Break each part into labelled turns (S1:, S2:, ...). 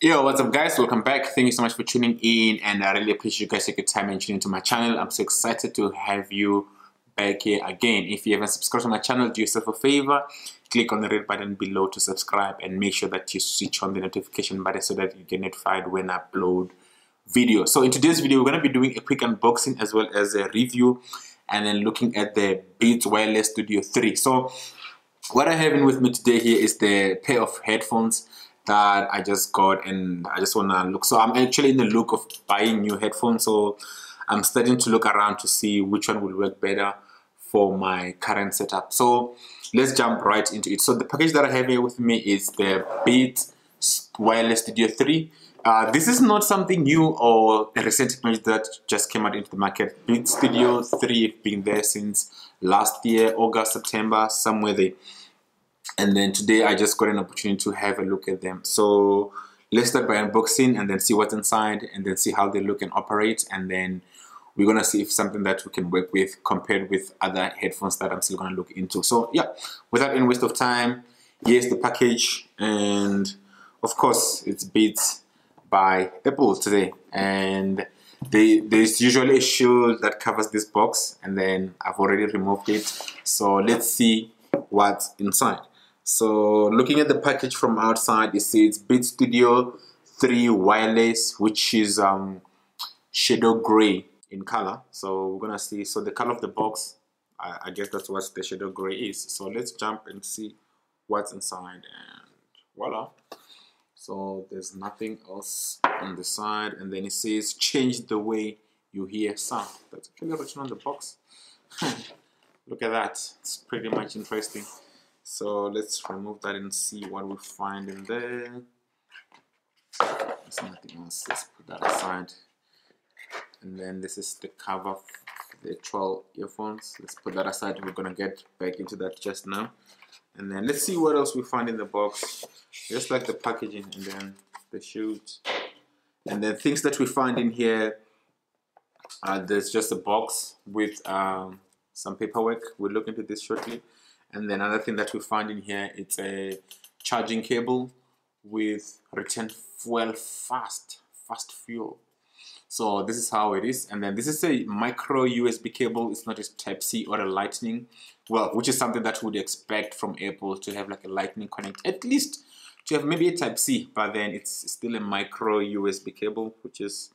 S1: Yo, what's up guys? Welcome back. Thank you so much for tuning in, and I really appreciate you guys taking time and tuning into my channel. I'm so excited to have you back here again. If you haven't subscribed to my channel, do yourself a favor, click on the red button below to subscribe and make sure that you switch on the notification button so that you get notified when I upload videos. So in today's video, we're going to be doing a quick unboxing as well as a review and then looking at the Beats Wireless Studio 3. So what I have in with me today here is the pair of headphones that I just got, and I just want to look. So I'm actually in the look of buying new headphones, so I'm starting to look around to see which one will work better for my current setup. So let's jump right into it. So the package that I have here with me is the Beats Wireless Studio 3. This is not something new or a recent technology that just came out into the market. Beats Studio 3 have been there since last year, August, September, somewhere there. And then today I just got an opportunity to have a look at them. So let's start by unboxing and then see what's inside and then see how they look and operate. And then we're gonna see if something that we can work with compared with other headphones that I'm still gonna look into. So yeah, without any waste of time, here's the package. And of course, it's Beats by Apple today. And there's usually a shield that covers this box, and then I've already removed it. So let's see what's inside. So looking at the package from outside, it says Beats Studio 3 Wireless, which is shadow gray in color. So we're gonna see. So the color of the box, I guess that's what the shadow gray is. So let's jump and see what's inside, and voila. So there's nothing else on the side, and then it says change the way you hear sound. That's actually written on the box. Look at that, it's pretty much interesting. So let's remove that and see what we find in there. There's nothing else. Let's put that aside. And then this is the cover of the actual earphones. Let's put that aside. We're gonna get back into that just now. And then let's see what else we find in the box. Just like the packaging, and then the shoes. And then things that we find in here, there's just a box with some paperwork. We'll look into this shortly. And then another thing that we find in here, it's a charging cable with return fuel fast fuel. So this is how it is. And then this is a micro USB cable. It's not a Type-C or a Lightning, well, which is something that we would expect from Apple, to have like a Lightning connect, at least to have maybe a Type-C, but then it's still a micro USB cable, which is,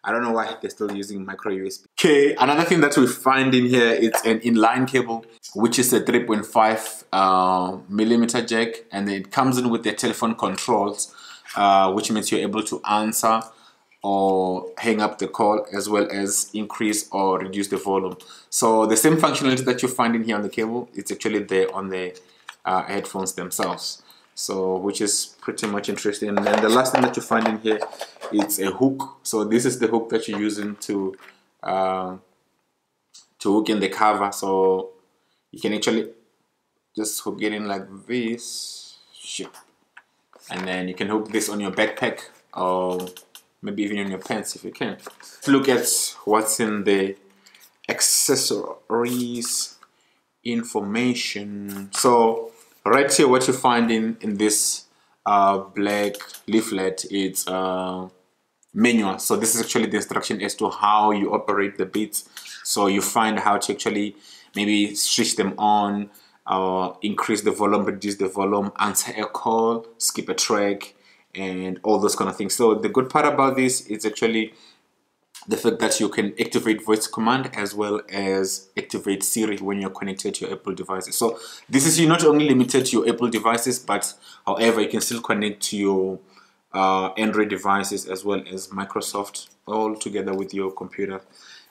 S1: I don't know why they're still using micro USB. Okay, another thing that we find in here, it's an inline cable, which is a 3.5 millimeter jack, and it comes in with the telephone controls, which means you're able to answer or hang up the call, as well as increase or reduce the volume. So the same functionality that you find in here on the cable, it's actually there on the headphones themselves. So, which is pretty much interesting. And then the last thing that you find in here, it's a hook. So this is the hook that you're using to hook in the cover. So you can actually just hook it in like this, and then you can hook this on your backpack, or maybe even in your pants if you can. Let's look at what's in the accessories information. So right here, what you find in this black leaflet, it's manual. So this is actually the instruction as to how you operate the Beats. So you find how to actually maybe switch them on, increase the volume, reduce the volume, answer a call, skip a track, and all those kind of things. So the good part about this is actually the fact that you can activate voice command as well as activate Siri when you're connected to your Apple devices. So this is, you're not only limited to your Apple devices, but however, you can still connect to your Android devices as well as Microsoft, all together with your computer.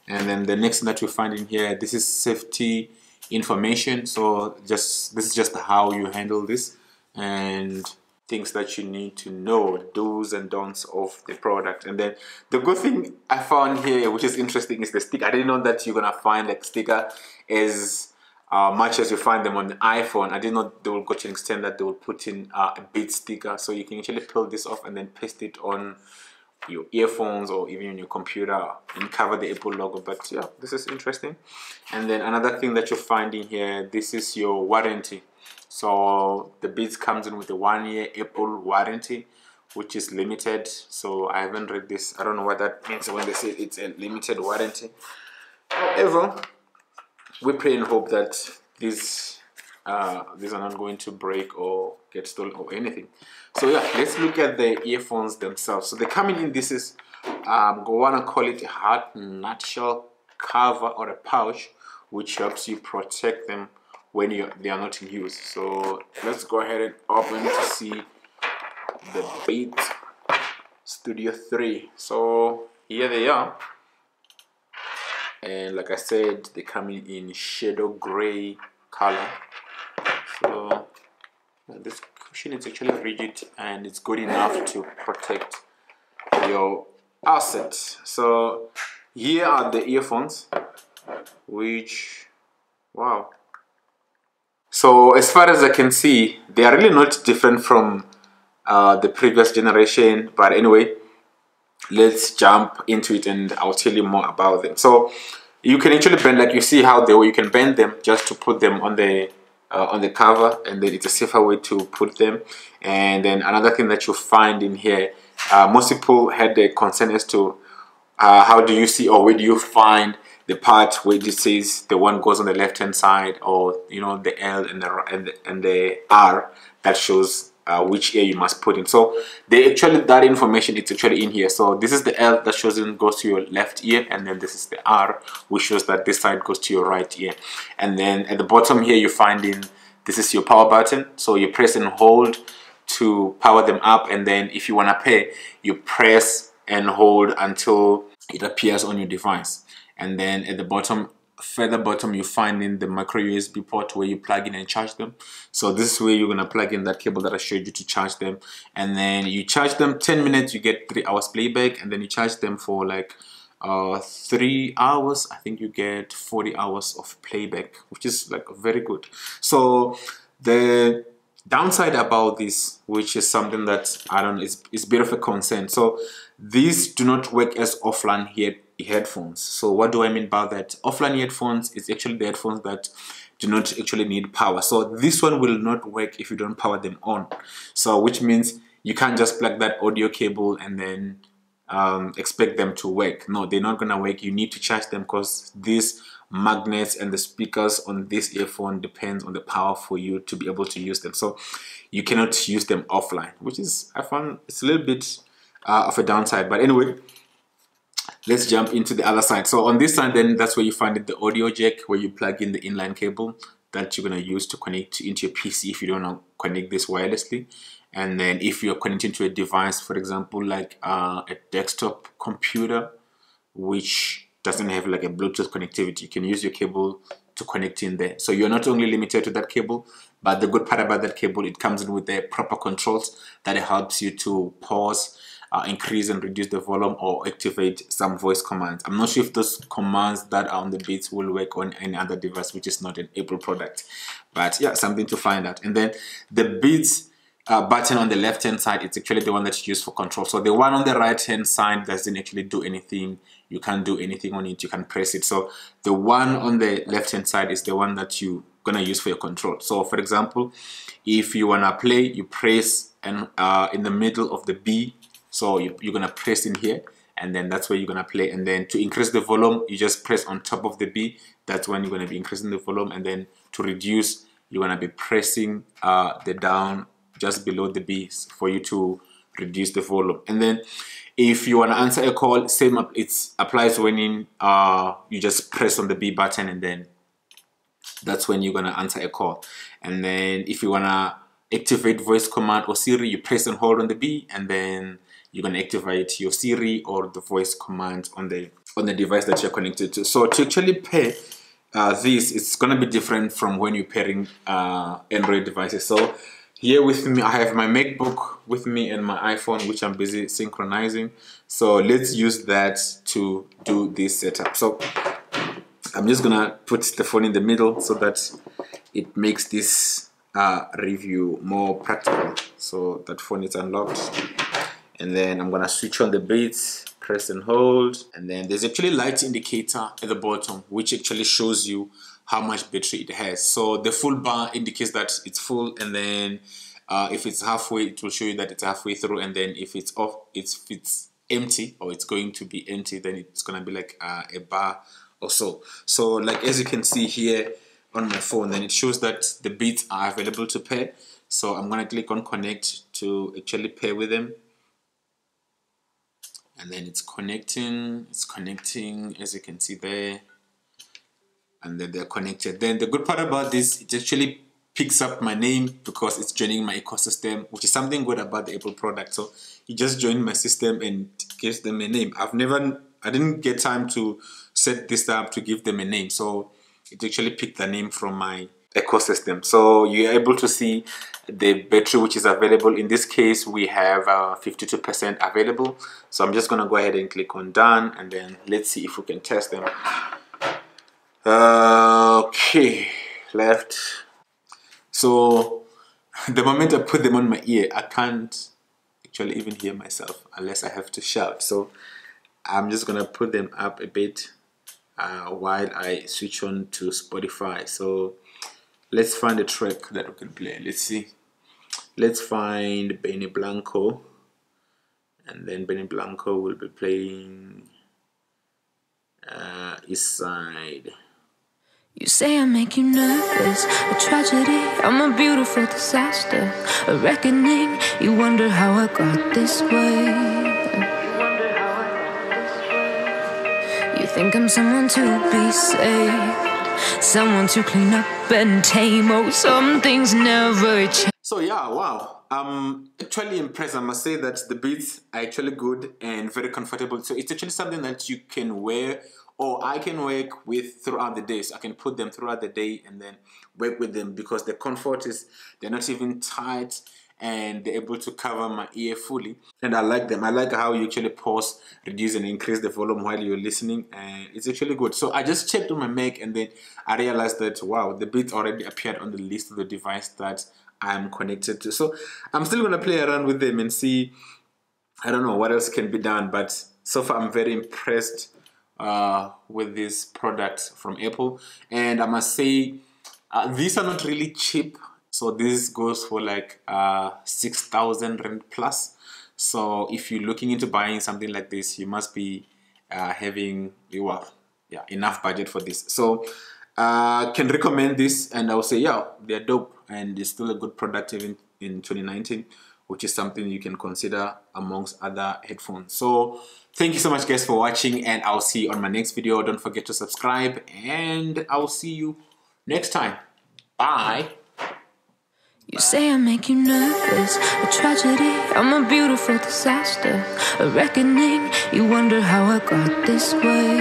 S1: And then the next thing that we find in here, this is safety information. So this is just how you handle this, and things that you need to know, do's and don'ts of the product. And then the good thing I found here, which is interesting, is the sticker. I didn't know that you're gonna find like sticker as much as you find them on the iPhone. I didn't know they will go to an extent that they will put in a Beats sticker, so you can actually peel this off and then paste it on your earphones or even on your computer and cover the Apple logo. But yeah, this is interesting. And then another thing that you'll find in here, this is your warranty. So the Beats comes in with a 1-year Apple warranty, which is limited. So I haven't read this. I don't know what that means when they say it's a limited warranty. However, we pray and hope that these are not going to break or get stolen or anything. So yeah, let's look at the earphones themselves. So they're coming in, this is I want to call it a hard nutshell cover or a pouch, which helps you protect them when they are not in use. So let's go ahead and open to see the Beat Studio 3. So here they are, and like I said, they come in shadow gray color. So this cushion is actually rigid and it's good enough to protect your assets. So here are the earphones, which, wow. So as far as I can see, they are really not different from the previous generation, but anyway, let's jump into it and I'll tell you more about them. So you can actually bend, like you see how you can bend them just to put them on the cover, and then it's a safer way to put them. And then another thing that you find in here, most people had the concern as to how do you see, or where do you find the part where it says the one goes on the left hand side, or you know, the L and the R that shows which ear you must put in. So that information, it's actually in here. So this is the L that shows it goes to your left ear, and then this is the R which shows that this side goes to your right ear. And then at the bottom here you find this is your power button. So you press and hold to power them up, and then if you want to pair, you press and hold until it appears on your device. And then at the bottom, further bottom, you find in the micro USB port where you plug in and charge them. So this is where you're gonna plug in that cable that I showed you to charge them, and then you charge them 10 minutes, you get 3 hours playback, and then you charge them for like 3 hours, I think you get 40 hours of playback, which is like very good. So the downside about this, which is something that I don't know, is a bit of a concern. So these do not work as offline headphones. So what do I mean by that? Offline headphones is actually the headphones that do not actually need power. So this one will not work if you don't power them on. So which means you can't just plug that audio cable and then expect them to work. No, they're not gonna work. You need to charge them, because these magnets and the speakers on this earphone depends on the power for you to be able to use them. So you cannot use them offline, which is, I found it's a little bit of a downside. But anyway, let's jump into the other side. So on this side, then that's where you find the audio jack, where you plug in the inline cable that you're going to use to connect into your PC if you don't want to connect this wirelessly. And then if you're connecting to a device, for example, like a desktop computer, which doesn't have like a Bluetooth connectivity, you can use your cable to connect in there. So you're not only limited to that cable, but the good part about that cable, it comes in with the proper controls that helps you to pause, increase and reduce the volume, or activate some voice commands. I'm not sure if those commands that are on the Beats will work on any other device which is not an Apple product, but yeah, something to find out. And then the Beats button on the left hand side, it's actually the one that's used for control. So the one on the right hand side doesn't actually do anything. You can't do anything on it, you can press it. So the one on the left hand side is the one that you're gonna use for your control. So for example, if you wanna play, you press and in the middle of the B. So you're gonna press in here, and then that's where you're gonna play. And then to increase the volume, you just press on top of the B. That's when you're gonna be increasing the volume. And then to reduce, you're gonna be pressing the down just below the B for you to reduce the volume. And then if you wanna answer a call, same it applies when you just press on the B button, and then that's when you're gonna answer a call. And then if you wanna activate voice command or Siri, you press and hold on the B, and then you're going to activate your Siri or the voice command on the device that you're connected to. So to actually pair this, it's going to be different from when you're pairing Android devices. So here with me, I have my MacBook with me and my iPhone, which I'm busy synchronizing. So let's use that to do this setup. So I'm just going to put the phone in the middle so that it makes this review more practical. So that phone is unlocked. And then I'm gonna switch on the Beats, press and hold, and then there's actually a light indicator at the bottom which actually shows you how much battery it has. So the full bar indicates that it's full, and then If it's halfway, it will show you that it's halfway through, and then if it's off, if it's empty, or it's going to be empty, then it's gonna be like a bar or so. So like as you can see here on my phone, then it shows that the beats are available to pair. So I'm gonna click on connect to actually pair with them, and then it's connecting as you can see there, and then they're connected. Then the good part about this, it actually picks up my name because it's joining my ecosystem, which is something good about the Apple product. So it just joined my system and gives them a name. I didn't get time to set this up to give them a name, so it actually picked the name from my ecosystem. So you're able to see the battery which is available. In this case, we have 52% available. So I'm just gonna go ahead and click on done, and then let's see if we can test them. Okay, left. So the moment I put them on my ear, I can't actually even hear myself unless I have to shout. So I'm just gonna put them up a bit while I switch on to Spotify. So let's find a track that we can play. Let's see. Let's find Benny Blanco, and then Benny Blanco will be playing East Side.
S2: You say I make you nervous, a tragedy, I'm a beautiful disaster, a reckoning, you wonder how I got this way. You think I'm someone to be saved, someone to clean up and tame, oh some things never change.
S1: So yeah, wow, I'm actually impressed. I must say that the beats are actually good and very comfortable. So it's actually something that you can wear, or I can work with throughout the day. So I can put them throughout the day and then work with them, because the comfort is, they're not even tight and they're able to cover my ear fully. And I like them. I like how you actually pause, reduce and increase the volume while you're listening, and it's actually good. So I just checked on my Mac, and then I realized that wow, the beats already appeared on the list of the device that I'm connected to. So I'm still gonna play around with them and see, I don't know what else can be done, but so far I'm very impressed with this product from Apple. And I must say, these are not really cheap. So this goes for like 6,000 Rand plus. So if you're looking into buying something like this, you must be having enough budget for this. So can recommend this, and I will say yeah, they're dope, and it's still a good product even in 2019, which is something you can consider amongst other headphones. So thank you so much guys for watching, and I'll see you on my next video. Don't forget to subscribe, and I'll see you next time. Bye.
S2: You say I make you nervous, a tragedy, I'm a beautiful disaster, a reckoning, you wonder how I got this way.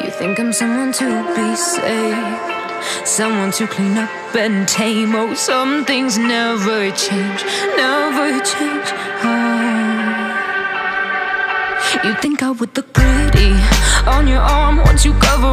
S2: You think I'm someone to be saved, someone to clean up and tame, oh some things never change, never change. You think I would look pretty on your arm once you cover